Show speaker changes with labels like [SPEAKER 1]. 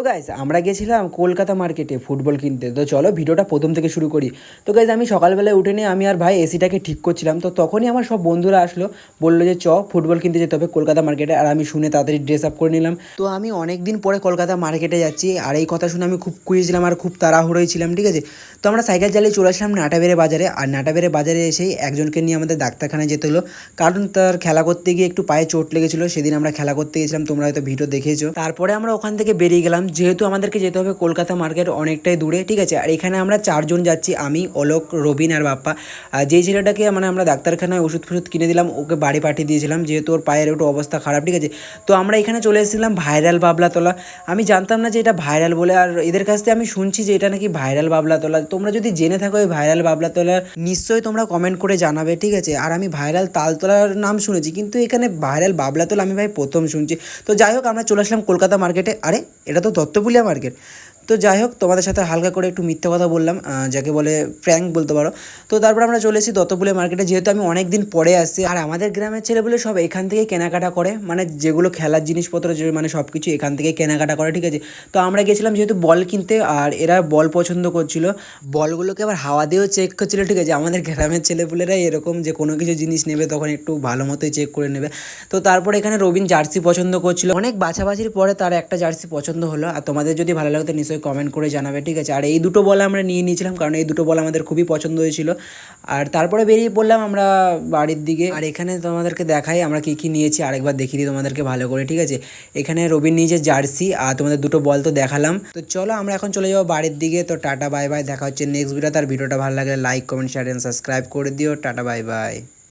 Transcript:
[SPEAKER 1] তো গাইজ আমরা গেছিলাম কলকাতা মার্কেটে ফুটবল কিনতে। তো চলো ভিডিওটা প্রথম থেকে শুরু করি। তো গাইজ আমি সকালবেলায় উঠে নিয়ে আমি আর ভাই এসিটাকে ঠিক করছিলাম, তো তখনই আমার সব বন্ধুরা আসলো, বললো যে ফুটবল কিনতে যেতে হবে কলকাতা মার্কেটে। আর আমি শুনে তাড়াতাড়ি ড্রেস আপ করে নিলাম। তো আমি অনেক দিন পরে কলকাতা মার্কেটে যাচ্ছি, আর এই কথা শুনে আমি খুব খুশি ছিলাম আর খুব তাড়াহুড়োই ছিলাম, ঠিক আছে। তো আমরা সাইকেল চালিয়ে চলে আসলাম নাটাবেড়ে বাজারে। আর নাটাবেড়ে বাজারে এসেই একজনকে নিয়ে আমাদের ডাক্তারখানায় যেতে হলো, কারণ তার খেলা করতে গিয়ে একটু পায়ে চোট লেগেছিলো। সেদিন আমরা খেলা করতে গেছিলাম, তোমরা হয়তো ভিডিও দেখেছো। তারপরে আমরা ওখান থেকে বেরিয়ে গেলাম, যেহেতু আমাদেরকে যেতে হবে কলকাতা মার্কেট অনেকটাই দূরে, ঠিক আছে। আর এখানে আমরা চারজন যাচ্ছি, আমি, অলোক, রবিন আর বাপ্পা। আর যেই ছেলেটাকে আমরা ডাক্তারখানায় ওষুধ ফষুধ কিনে দিলাম, ওকে বাড়ি পাঠিয়ে দিয়েছিলাম, যেহেতু ওর পায়ের একটু অবস্থা খারাপ, ঠিক আছে। তো আমরা এখানে চলে এসেছিলাম ভাইরাল বাবলাতলা। আমি জানতাম না যে এটা ভাইরাল বলে, আর এদের কাছ থেকে আমি শুনছি যে এটা নাকি ভাইরাল বাবলাতলা। তোমরা যদি জেনে থাকো এই ভাইরাল বাবলাতলা, নিশ্চয়ই তোমরা কমেন্ট করে জানাবে, ঠিক আছে। আর আমি ভাইরাল তালতলার নাম শুনেছি, কিন্তু এখানে ভাইরাল বাবলাতলা আমি ভাই প্রথম শুনছি। তো যাই হোক, আমরা চলে আসলাম কলকাতা মার্কেটে। আরে এটা তো দত্তপুলিয়া মার্কেট। তো যাই হোক, তোমাদের সাথে হালকা করে একটু মিথ্যা কথা বললাম, যাকে বলে প্র্যাঙ্ক বলতে পারো। তো তারপর আমরা চলে এসেছি দত্তপুলিয়া মার্কেটে, যেহেতু আমি অনেক দিন পরে আসছি। আর আমাদের গ্রামের ছেলেগুলো সব এখান থেকেই কেনাকাটা করে, যেগুলো খেলার জিনিসপত্র যে সব কিছু এখান থেকেই কেনাকাটা করে, ঠিক আছে। তো আমরা গেছিলাম যেহেতু বল কিনতে, আর এরা বল পছন্দ করছিল, বলগুলোকে আবার হাওয়া দিয়েও চেক করছিল, ঠিক আছে। আমাদের গ্রামের ছেলেপুলেরা এরকম, যে কোনো কিছু জিনিস নেবে তখন একটু ভালো মতোই চেক করে নেবে। তো তারপর এখানে রবিন জার্সি পছন্দ করছিল, অনেক বাছাবাছির পরে তার একটা জার্সি পছন্দ হলো। আর তোমাদের যদি ভালো লাগে তো নিশ্চয়ই কমেন্ট করে জানাবে, ঠিক আছে। আর এই দুটো বল আমরা নিয়ে নিয়েছিলাম, কারণ এই দুটো বল আমাদের খুবই পছন্দ হয়েছিল। আর তারপরে বেরিয়ে পড়লাম আমরা বাড়ির দিকে। আর এখানে তোমাদেরকে দেখাই আমরা কী কী নিয়েছি, আরেকবার দেখিয়ে দিই তোমাদেরকে ভালো করে, ঠিক আছে। এখানে রবিন নিয়েছে জার্সি, আর তোমাদের দুটো বল তো দেখালাম। তো চলো আমরা এখন চলে যাবো বাড়ির দিকে। তো টাটা বাই বাই, দেখা হচ্ছে নেক্সট ভিডিও। তার ভিডিওটা ভালো লাগলে like comment share and subscribe করে দিও। Tata bye by.